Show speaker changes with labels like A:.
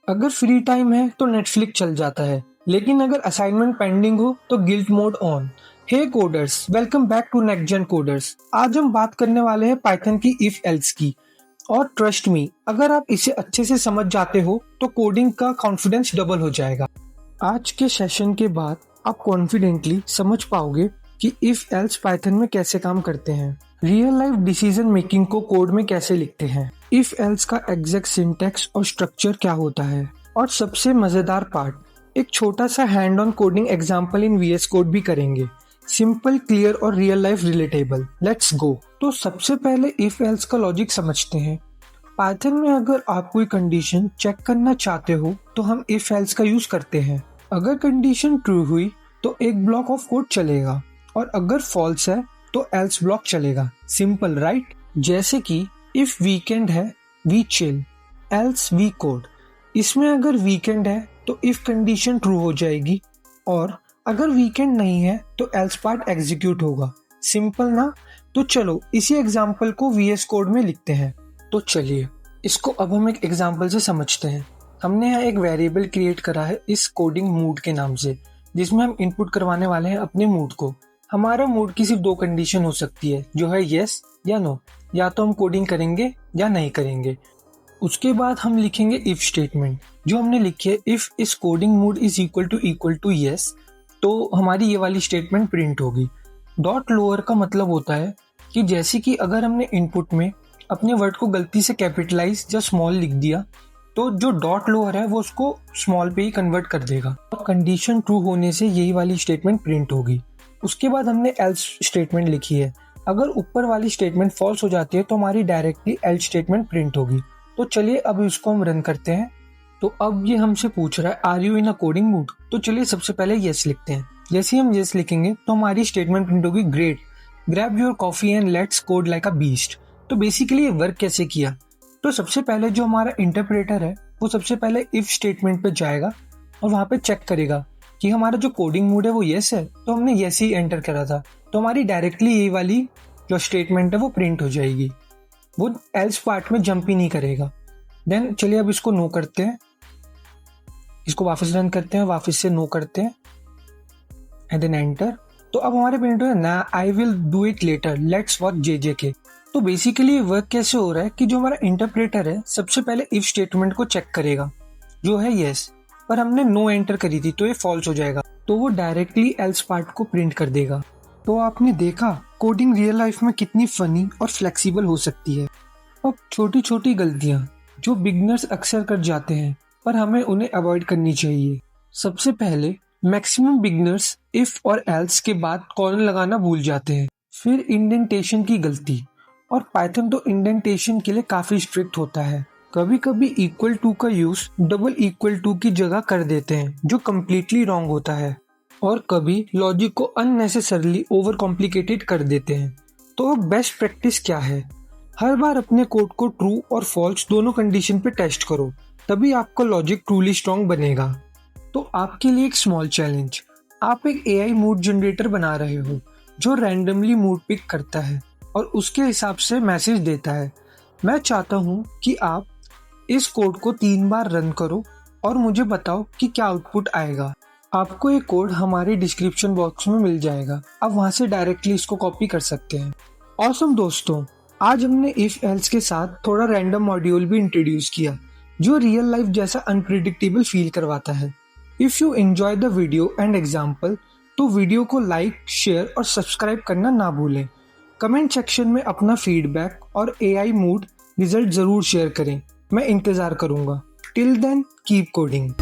A: अगर free time है तो नेटफ्लिक्स चल जाता है, लेकिन अगर असाइनमेंट पेंडिंग हो तो guilt mode on. Hey coders, welcome back to next gen coders. आज हम बात करने वाले हैं पाइथन की इफ एल्स की। और ट्रस्ट मी, अगर आप इसे अच्छे से समझ जाते हो तो कोडिंग का कॉन्फिडेंस डबल हो जाएगा। आज के सेशन के बाद आप कॉन्फिडेंटली समझ पाओगे कि इफ एल्स पाइथन में कैसे काम करते हैं, रियल लाइफ डिसीजन मेकिंग को कोड में कैसे लिखते हैं, इफ एल्स का एग्जैक्ट सिंटैक्स और स्ट्रक्चर क्या होता है, और सबसे मजेदार पार्ट, एक छोटा सा hand on coding example in VS code भी करेंगे। सिंपल, क्लियर और real life relatable. Let's go. तो सबसे पहले इफ एल्स का लॉजिक समझते हैं। पाइथन में अगर आप कोई कंडीशन चेक करना चाहते हो तो हम इफ एल्स का यूज करते हैं। अगर कंडीशन ट्रू हुई तो एक ब्लॉक ऑफ कोड चलेगा, और अगर फॉल्स है तो एल्स ब्लॉक चलेगा। Simple right? जैसे कि इफ वीकेंड है we chill, else we code. इसमें अगर वीकेंड है तो इफ कंडीशन ट्रू हो जाएगी, और अगर वीकेंड नहीं है तो एल्स पार्ट एग्जीक्यूट होगा। सिंपल ना? तो चलो इसी एग्जांपल को वीएस कोड में लिखते हैं। तो चलिए इसको अब हम एक एग्जांपल से समझते हैं। हमने यहाँ एक वेरिएबल क्रिएट करा है इस कोडिंग मूड के नाम से, जिसमें हम इनपुट करवाने वाले हैं अपने मूड को। हमारा मूड की सिर्फ दो कंडीशन हो सकती है, जो है येस या नो। या तो हम कोडिंग करेंगे या नहीं करेंगे। उसके बाद हम लिखेंगे इफ स्टेटमेंट, जो हमने लिखी है if is coding mood is equal to yes, तो हमारी ये वाली स्टेटमेंट प्रिंट होगी। डॉट लोअर का मतलब होता है कि जैसे कि अगर हमने इनपुट में अपने वर्ड को गलती से कैपिटलाइज या स्मॉल लिख दिया, तो जो डॉट लोअर है वो उसको स्मॉल पे ही कन्वर्ट कर देगा, और कंडीशन ट्रू होने से यही वाली स्टेटमेंट प्रिंट होगी। उसके बाद हमने एल्स स्टेटमेंट लिखी है। अगर ऊपर वाली स्टेटमेंट फॉल्स हो जाती है तो हमारी डायरेक्टली एल्स स्टेटमेंट प्रिंट होगी। तो चलिए अब इसको हम रन करते हैं। तो अब ये हमसे पूछ रहा है are you in a coding mood. तो चलिए सबसे पहले येस लिखते हैं। जैसे ही हम येस लिखेंगे तो हमारी स्टेटमेंट प्रिंट होगी great, grab your coffee and let's code like a beast. तो बेसिकली ये वर्क कैसे किया? तो सबसे पहले जो हमारा इंटरप्रेटर है वो सबसे पहले इफ स्टेटमेंट पे जाएगा और वहां पे चेक करेगा कि हमारा जो कोडिंग मूड है वो येस है, तो हमने येस ही एंटर करा था, तो हमारी डायरेक्टली ये वाली जो स्टेटमेंट है वो प्रिंट हो जाएगी। वो एल्स पार्ट में जंप ही नहीं करेगा। देन चलिए अब इसको नो करते हैं, इसको वापस रन करते हैं, वापस से नो करते हैं एंड देन एंटर। तो अब हमारे प्रिंट हो ना I will do it later let's work JJK। तो बेसिकली वर्क कैसे हो रहा है कि जो हमारा इंटरप्रेटर है सबसे पहले इफ स्टेटमेंट को चेक करेगा जो है येस, पर हमने नो एंटर करी थी तो ये फॉल्स हो जाएगा, तो वो डायरेक्टली एल्स पार्ट को प्रिंट कर देगा। तो आपने देखा कोडिंग रियल लाइफ में कितनी फनी और फ्लेक्सिबल हो सकती है। अब छोटी छोटी गलतियां जो बिगनर्स अक्सर कर जाते हैं पर हमें उन्हें अवॉइड करनी चाहिए। सबसे पहले मैक्सिमम बिगनर्स इफ और एल्स के बाद कॉलन लगाना भूल जाते हैं। फिर इंडेंटेशन की गलती, और पाइथन तो इंडेंटेशन के लिए काफी स्ट्रिक्ट होता है। कभी कभी इक्वल टू का यूज डबल इक्वल टू की जगह कर देते हैं, जो कम्प्लीटली रॉन्ग होता है। और कभी लॉजिक को अननेसेसरली ओवर कॉम्प्लिकेटेड कर देते हैं। तो बेस्ट प्रैक्टिस क्या है? हर बार अपने कोड को ट्रू और फॉल्स दोनों कंडीशन पे टेस्ट करो, तभी आपका लॉजिक ट्रूली स्ट्रॉन्ग बनेगा। तो आपके लिए एक स्मॉल चैलेंज, आप एक AI मूड जनरेटर बना रहे हो जो रैंडमली मूड पिक करता है और उसके हिसाब से मैसेज देता है। मैं चाहता हूँ कि आप इस कोड को 3 बार रन करो और मुझे बताओ कि क्या आउटपुट आएगा। आपको ये कोड हमारे डिस्क्रिप्शन बॉक्स में मिल जाएगा, आप वहां से डायरेक्टली इसको कॉपी कर सकते हैं। ऑसम दोस्तों, आज हमने इफ एल्स के साथ थोड़ा रैंडम मॉड्यूल भी इंट्रोड्यूस किया जो रियल लाइफ जैसा अनप्रिडिक्टेबल फील करवाता है। If you enjoy the video and example तो वीडियो को लाइक, शेयर और सब्सक्राइब करना ना भूलें। कमेंट सेक्शन में अपना फीडबैक और AI मूड रिजल्ट जरूर शेयर करें, मैं इंतजार करूंगा। Till then keep coding.